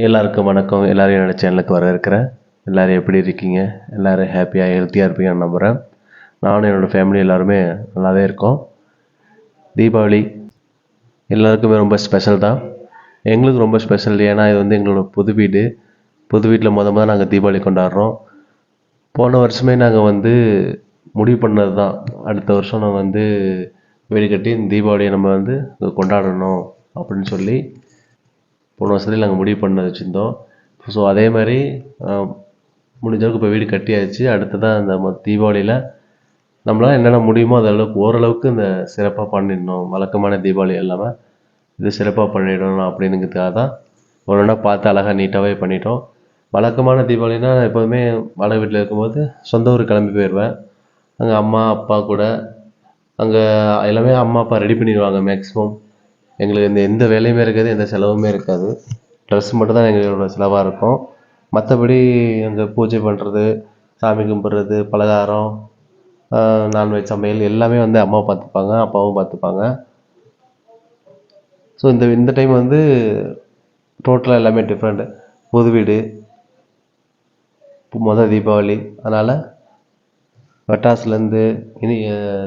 எல்லாருக்கும் வணக்கம். எல்லாரையும் என்னோட சேனலுக்கு வரவேற்கிறேன். எல்லோரும் எப்படி இருக்கீங்க? எல்லோரும் ஹாப்பியாக ஹெல்த்தியாக இருப்பீங்கன்னு நம்புகிறேன். நானும் என்னோடய ஃபேமிலி எல்லாருமே நல்லாவே இருக்கோம். தீபாவளி எல்லாருக்குமே ரொம்ப ஸ்பெஷல் தான். எங்களுக்கு ரொம்ப ஸ்பெஷல். ஏன்னா இது வந்து எங்களோட புது வீடு. புது வீட்டில் மொதல் நாங்கள் தீபாவளி கொண்டாடுறோம். போன வருஷமே நாங்கள் வந்து முடிவு பண்ணது தான். அடுத்த வருஷம் நாங்கள் வந்து வீடு கட்டி தீபாவளியை நம்ம வந்து கொண்டாடணும் அப்படின்னு சொல்லி போன வருஷத்துல நாங்கள் முடிவு பண்ண வச்சுருந்தோம். ஸோ அதே மாதிரி முடிஞ்ச அளவுக்கு இப்போ வீடு கட்டியாச்சு. அடுத்ததாக இந்த தீபாவளியில் நம்மளால் என்னென்ன முடியுமோ அதளவுக்கு ஓரளவுக்கு இந்த சிறப்பாக பண்ணிடணும். வழக்கமான தீபாவளி இல்லாமல் இது சிறப்பாக பண்ணிடணும் அப்படிங்கிறதுக்காக தான் ஒன்றா பார்த்து அழகாக நீட்டாகவே பண்ணிட்டோம். வழக்கமான தீபாவளினா எப்போதுமே வாடகை வீட்டில் இருக்கும்போது சொந்த ஊர் கிளம்பி போயிடுவேன். அங்கே அம்மா அப்பா கூட அங்கே எல்லாமே அம்மா அப்பா ரெடி பண்ணிடுவாங்க. மேக்ஸிமம் எங்களுக்கு எந்த வேலையுமே இருக்காது, எந்த செலவுமே இருக்காது. ட்ரெஸ் மட்டும் தான் எங்களோட செலவாக இருக்கும். மற்றபடி அங்கே பூஜை பண்ணுறது, சாமி கும்பிட்றது, பலகாரம், நான்வெஜ் சமையல் எல்லாமே வந்து அம்மா பார்த்துப்பாங்க, அப்பாவும் பார்த்துப்பாங்க. ஸோ இந்த டைம் வந்து டோட்டலாக எல்லாமே டிஃப்ரெண்ட்டு. புது வீடு, மொதல் தீபாவளி, அதனால் பட்டாசுலேருந்து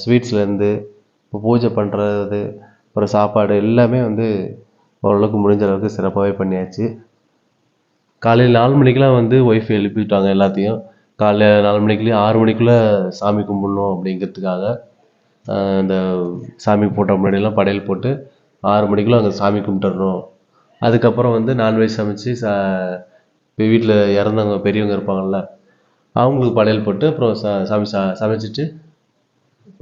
ஸ்வீட்ஸ்லேருந்து இப்போ பூஜை பண்ணுறது, அப்புறம் சாப்பாடு எல்லாமே வந்து ஓரளவுக்கு முடிஞ்ச அளவுக்கு சிறப்பாகவே பண்ணியாச்சு. காலையில் 4 மணிக்கெலாம் வந்து ஒய்ஃப் எழுப்பிவிட்டாங்க எல்லாத்தையும். காலைல 4 மணிக்குள்ளேயே 6 மணிக்குள்ளே சாமி கும்பிட்ணும் அப்படிங்கிறதுக்காக இந்த சாமி போட்ட முன்னாடியெல்லாம் படையல் போட்டு 6 மணிக்குள்ளே அங்கே சாமி கும்பிட்டுறணும். அதுக்கப்புறம் வந்து நான்வெஜ் சமைச்சு இப்போ வீட்டில் இறந்தவங்க பெரியவங்க இருப்பாங்கள்ல, அவங்களுக்கு படையல் போட்டு அப்புறம் சாமி சமைச்சிட்டு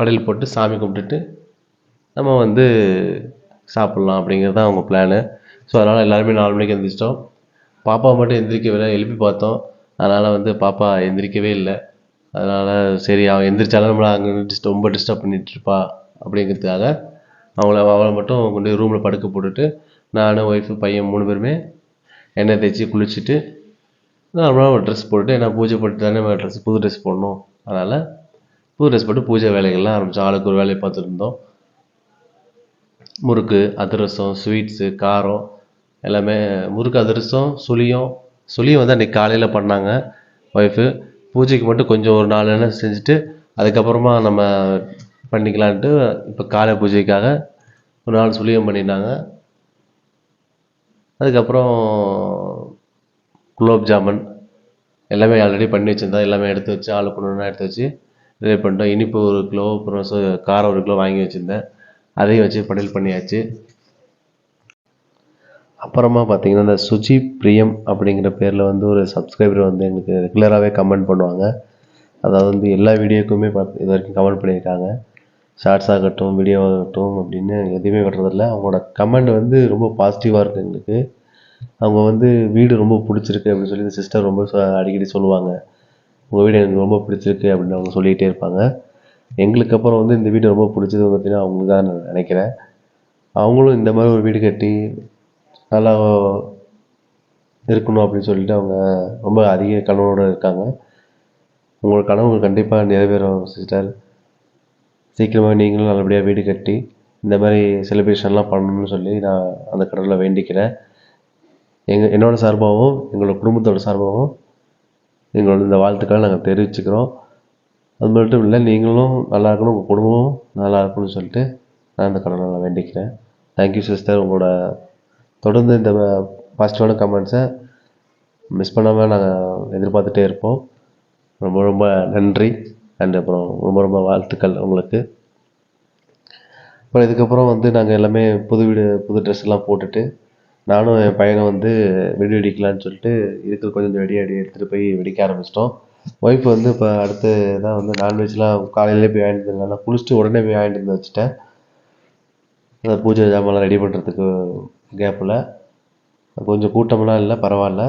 படையல் போட்டு சாமி கும்பிட்டுட்டு நம்ம வந்து சாப்பிட்லாம் அப்படிங்கிறது தான் அவங்க பிளானு. ஸோ அதனால் எல்லாருமே 4 மணிக்கு எழுந்திரிச்சிட்டோம். பாப்பா மட்டும் எந்திரிக்கவே, எழுப்பி பார்த்தோம். அதனால் வந்து பாப்பா எந்திரிக்கவே இல்லை. அதனால் சரி அவள் எந்திரிச்சாலும் நம்மளை அங்கே ரொம்ப டிஸ்டர்ப் பண்ணிகிட்ருப்பா அப்படிங்கிறதுக்காக அவளை மட்டும் கொண்டு போய் ரூமில் படுக்க போட்டுட்டு நான் ஒய்ஃபு பையன் 3 பேருமே எண்ணெய் தேய்ச்சி குளிச்சுட்டு நார்மலாக ஒரு ட்ரெஸ் போட்டுட்டு, ஏன்னா பூஜை போட்டு தானே புது ட்ரெஸ் போடணும். அதனால் புது ட்ரெஸ் போட்டு பூஜை வேலைகள்லாம் ஆரம்பித்தோம். ஆளுக்கு ஒரு வேலையை பார்த்துட்டு இருந்தோம். முறுக்கு, அதிரசம், ஸ்வீட்ஸு, காரம் எல்லாமே. முறுக்கு, அதிரசம், சுழியம் வந்து அன்றைக்கி காலையில் பண்ணாங்க ஒய்ஃபு. பூஜைக்கு மட்டும் கொஞ்சம் ஒரு 4 எண்ணெய் செஞ்சுட்டு அதுக்கப்புறமா நம்ம பண்ணிக்கலான்ட்டு இப்போ காலை பூஜைக்காக ஒரு 4 சுழியம் பண்ணிட்டாங்க. அதுக்கப்புறம் குலோப் ஜாமுன் எல்லாமே ஆல்ரெடி பண்ணி வச்சுருந்தா எல்லாமே எடுத்து வச்சு ஆளுக்கு ஒன்று எடுத்து வச்சு ரெடி பண்ணிட்டோம். இனிப்பு 1 கிலோ, அப்புறம் காரம் 1 கிலோ வாங்கி வச்சுருந்தேன். அதையும் வச்சு படையல் பண்ணியாச்சு. அப்புறமா பார்த்திங்கன்னா இந்த சுஜி பிரியம் அப்படிங்கிற பேரில் வந்து ஒரு சப்ஸ்கிரைபர் வந்து எங்களுக்கு ரெகுலராகவே கமெண்ட் பண்ணுவாங்க. அதாவது வந்து எல்லா வீடியோக்குமே இது வரைக்கும் கமெண்ட் பண்ணியிருக்காங்க. ஷார்ட்ஸ் ஆகட்டும், வீடியோ ஆகட்டும் அப்படின்னு எதுவுமே விடுறதில்ல. அவங்களோட கமெண்ட் வந்து ரொம்ப பாசிட்டிவாக இருக்குது எங்களுக்கு. அவங்க வந்து வீடு ரொம்ப பிடிச்சிருக்கு அப்படின்னு சொல்லி இந்த சிஸ்டர் ரொம்ப அடிக்கடி சொல்லுவாங்க. உங்கள் வீடு எனக்கு ரொம்ப பிடிச்சிருக்கு அப்படின்னு அவங்க சொல்லிகிட்டே இருப்பாங்க. எங்களுக்கு அப்புறம் வந்து இந்த வீடு ரொம்ப பிடிச்சது பார்த்திங்கன்னா அவங்களுக்கு தான் நான் நினைக்கிறேன். அவங்களும் இந்த மாதிரி ஒரு வீடு கட்டி நல்லா இருக்கணும் அப்படின்னு சொல்லிட்டு அவங்க ரொம்ப அதிக கனவோடு இருக்காங்க. உங்களோட கனவு கண்டிப்பாக நிறைவேறும் சிஸ்டர். சீக்கிரமாக நீங்களும் நல்லபடியாக வீடு கட்டி இந்த மாதிரி செலிப்ரேஷன்லாம் பண்ணணும்னு சொல்லி நான் அந்த கடவுளை வேண்டிக்கிறேன். என்னோட சார்பாகவும் எங்களோட குடும்பத்தோட சார்பாகவும் எங்களோட இந்த வாழ்த்துக்களை நாங்கள் தெரிவிச்சுக்கிறோம். அது மட்டும் இல்லை, நீங்களும் நல்லா இருக்கணும், உங்கள் குடும்பமும் நல்லா இருக்கணும்னு சொல்லிட்டு நான் இந்த கடவுளை நான் வேண்டிக்கிறேன். Thank you sister. உங்களோட தொடர்ந்து இந்த பாசிட்டிவான கமெண்ட்ஸை மிஸ் பண்ணாமல் நாங்கள் எதிர்பார்த்துட்டே இருப்போம். ரொம்ப ரொம்ப நன்றி. அண்ட் அப்புறம் ரொம்ப ரொம்ப வாழ்த்துக்கள் உங்களுக்கு. அப்புறம் இதுக்கப்புறம் வந்து நாங்கள் எல்லாமே புது ட்ரெஸ் எல்லாம் போட்டுட்டு நானும் என் பையனை வந்து வெடி வெடிக்கலான்னு சொல்லிட்டு இருக்கிற கொஞ்சம் வெடி எடுத்துகிட்டு போய் வெடிக்க ஆரம்பிச்சிட்டோம். ஒய்ஃப் வந்து இப்போ அடுத்து தான் வந்து நான்வெஜ்லாம் காலையிலே போய் வாங்கிட்டு இருந்ததுனால குளிச்சுட்டு உடனே போய் வாங்கிட்டு வந்து வச்சுட்டேன். அந்த பூஜை ஜாமான்லாம் ரெடி பண்ணுறதுக்கு கேப்பில் கொஞ்சம் கூட்டமெல்லாம் இல்லை, பரவாயில்ல.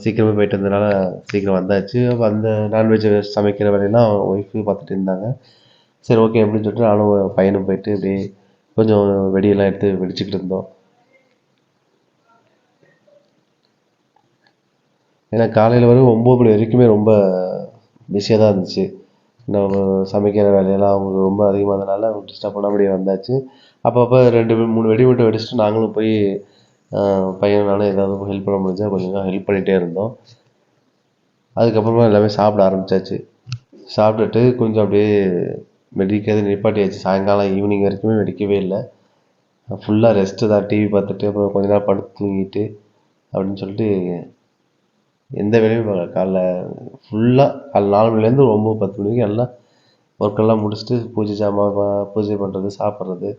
சீக்கிரமே போயிட்டு வந்ததுனால சீக்கிரம் வந்தாச்சு. அப்போ அந்த நான்வெஜ் சமைக்கிற வேலையெல்லாம் ஒய்ஃபு பார்த்துட்டு இருந்தாங்க. சரி ஓகே அப்படின்னு சொல்லிட்டு நானும் பையனும் போயிட்டு அப்படியே கொஞ்சம் வெடியெல்லாம் எடுத்து வெடிச்சுக்கிட்டு இருந்தோம். ஏன்னா காலையில் வரும் 9 மணி வரைக்குமே ரொம்ப பிஸியாக தான் இருந்துச்சு. நம்ம சமைக்கிற வேலையெல்லாம் அவங்களுக்கு ரொம்ப அதிகமாக இருந்தனால அவங்க டிஸ்டர்ப் பண்ணாம அப்படியே வந்தாச்சு. அப்பப்போ 2 3 வெடி மட்டும் வெடிச்சுட்டு நாங்களும் போய் பையனால ஏதாவது ஹெல்ப் பண்ண முடிஞ்சால் கொஞ்சம் ஹெல்ப் பண்ணிகிட்டே இருந்தோம். அதுக்கப்புறமா எல்லாமே சாப்பிட ஆரம்பித்தாச்சு. சாப்பிட்டுட்டு கொஞ்சம் அப்படியே வெடிக்கிறது நிப்பாட்டியாச்சு. சாயங்காலம் ஈவினிங் வரைக்குமே வெடிக்கவே இல்லை. ஃபுல்லாக ரெஸ்ட்டு தான். டிவி பார்த்துட்டு அப்புறம் கொஞ்ச நேரம் படுத்து தூங்கிட்டு அப்படின்னு சொல்லிட்டு எந்த வேலையும் காலைல காலைல 4 மணிலேருந்து 9 10 மணி வரைக்கும் எல்லாம் ஒர்க்கெல்லாம் முடிச்சுட்டு பூஜை பண்ணுறது, சாப்பிட்றது,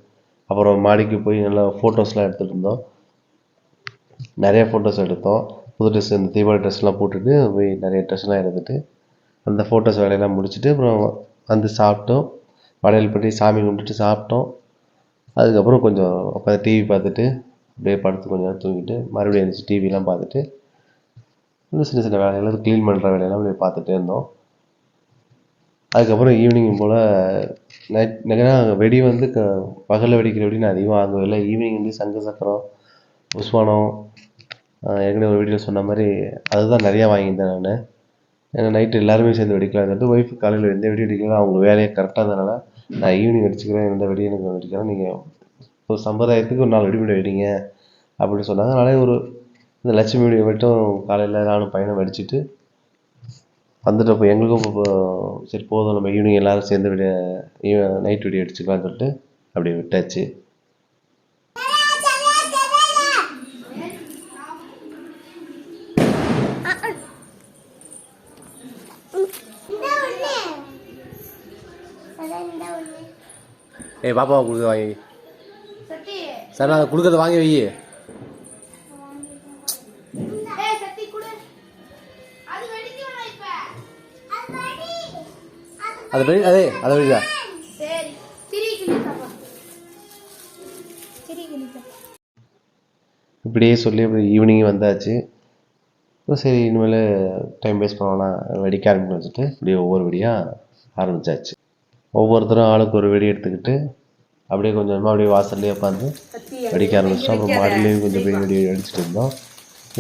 அப்புறம் மாடிக்கு போய் நல்லா ஃபோட்டோஸ்லாம் எடுத்துகிட்டு இருந்தோம். நிறைய ஃபோட்டோஸ் எடுத்தோம். புது ட்ரெஸ், இந்த தீபாவளி ட்ரெஸ்லாம் போட்டுட்டு போய் நிறைய ட்ரெஸ்லாம் எடுத்துகிட்டு அந்த ஃபோட்டோஸ் வேலையெல்லாம் முடிச்சுட்டு அப்புறம் வந்து சாப்பிட்டோம். வளையல் பண்ணி சாமி கும்பிட்டுட்டு சாப்பிட்டோம். அதுக்கப்புறம் கொஞ்சம் உட்காந்து டிவி பார்த்துட்டு அப்படியே படுத்து கொஞ்சம் நேரம் தூங்கிட்டு மறுபடியும் எழுந்திரிச்சி டிவிலாம் பார்த்துட்டு இன்னும் சின்ன சின்ன வேலையெல்லாம் க்ளீன் பண்ணுற வேலையெல்லாம் அப்படியே பார்த்துட்டே இருந்தோம். அதுக்கப்புறம் ஈவினிங் போல் ஏன்னா வெடி வந்து பகலில் வெடிக்கிற வெடி நான் அதிகமாக வாங்கவே இல்லை. ஈவினிங் வந்து சங்கு சக்கரம், புஸ்வானம், ஏற்கனவே ஒரு வீடியோ சொன்ன மாதிரி அதுதான் நிறையா வாங்கியிருந்தேன் நான். ஏன்னா நைட்டு எல்லாருமே சேர்ந்து வெடிக்கலாம் சொல்லிட்டு ஒய்ஃபு காலையில் எந்த வெடி வெடிக்கலாம் அவங்க வேலையை கரெக்டாக இருந்தனால நான் ஈவினிங் வெடிச்சுக்கிறேன், எந்த வெடி எனக்கு வெடிக்கிறேன், நீங்கள் ஒரு சம்பிரதாயத்துக்கு ஒரு 4 வெடி வெடிங்க அப்படின்னு சொன்னாங்க. அதனாலே இந்த லட்சுமி வெடி மட்டும் காலையில் நானும் பையனும் வெடிச்சிட்டு வந்துட்டு அப்போ எங்களுக்கும் இப்போ சரி போதும் நம்ம ஈவினிங் எல்லோரும் சேர்ந்து நைட் வெடி அடிச்சுக்கலாம்னு சொல்லிட்டு அப்படியே விட்டாச்சு. ஏய் பாப்பா கொடுக்க வாங்கி சார், நான் கொடுக்கறத வாங்கி வை. அது வெடி, அதை வெடிடா. இப்படியே சொல்லி அப்படி ஈவினிங் வந்தாச்சு. சரி இனிமேல் டைம் வேஸ்ட் பண்ணோன்னா வெடிக்க ஆரம்பிச்சு வச்சுட்டு இப்படியே ஒவ்வொரு வெடியாக ஆரம்பித்தாச்சு. ஒவ்வொருத்தரும் ஆளுக்கு ஒரு வெடி எடுத்துக்கிட்டு அப்படியே கொஞ்சமாக அப்படியே வாசல்லையே உட்காந்து வெடிக்க ஆரம்பிச்சிட்டோம். அப்புறம் மாடிலையும் கொஞ்சம் போய் வெடி அடிச்சுட்டு இருந்தோம்.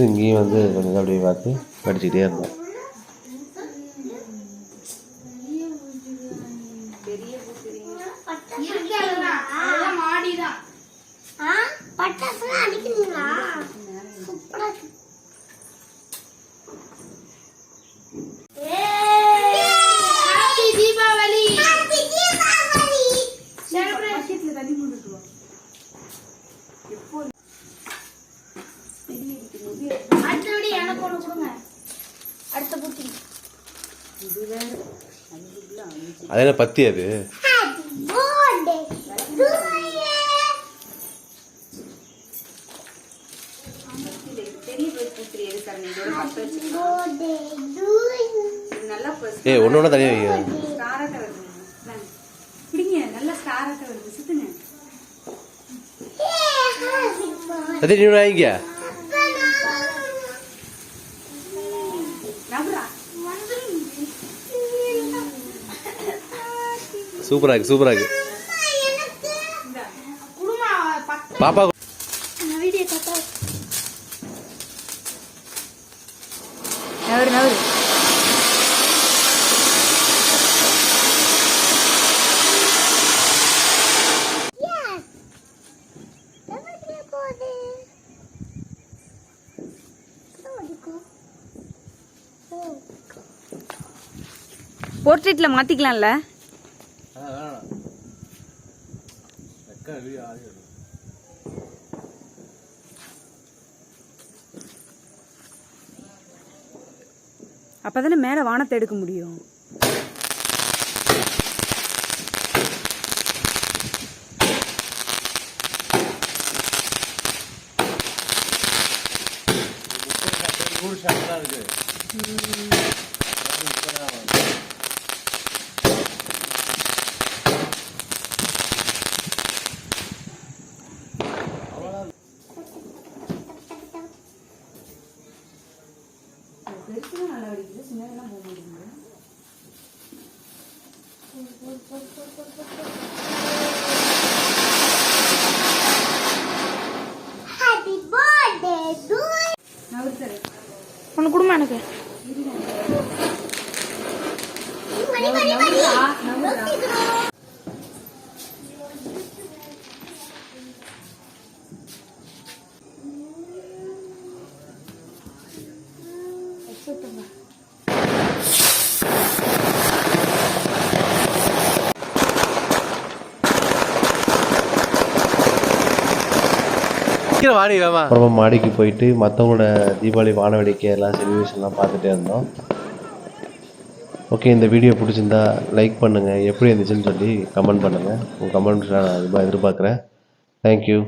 இங்கேயும் வந்து கொஞ்சம் அப்படியே பார்த்து வெடிச்சுக்கிட்டே இருந்தோம். அது என்ன பத்தி? அது ஒன்னொன்னு தனியா வாங்கிக்க. சூப்பரா இருக்கு, சூப்பரா இருக்கு. பாப்பா போர்ட்ரேட்ல மாத்திக்கலாம்ல. அப்பதானே மேல வானத்தை எடுக்க முடியும். ஒன்று குடும்பம் எனக்கு. அப்புறமா மாடிக்கு போயிட்டு மற்றவங்களோட தீபாவளி வான வேடிக்கை எல்லாம் செலிப்ரேஷன்லாம் பார்த்துட்டே இருந்தோம். ஓகே, இந்த வீடியோ பிடிச்சிருந்தா லைக் பண்ணுங்கள், எப்படி இருந்துச்சுன்னு சொல்லி கமெண்ட் பண்ணுங்கள். உங்கள் கமெண்ட்ஸ் நான் எதிர்பார்க்குறேன். தேங்க்யூ.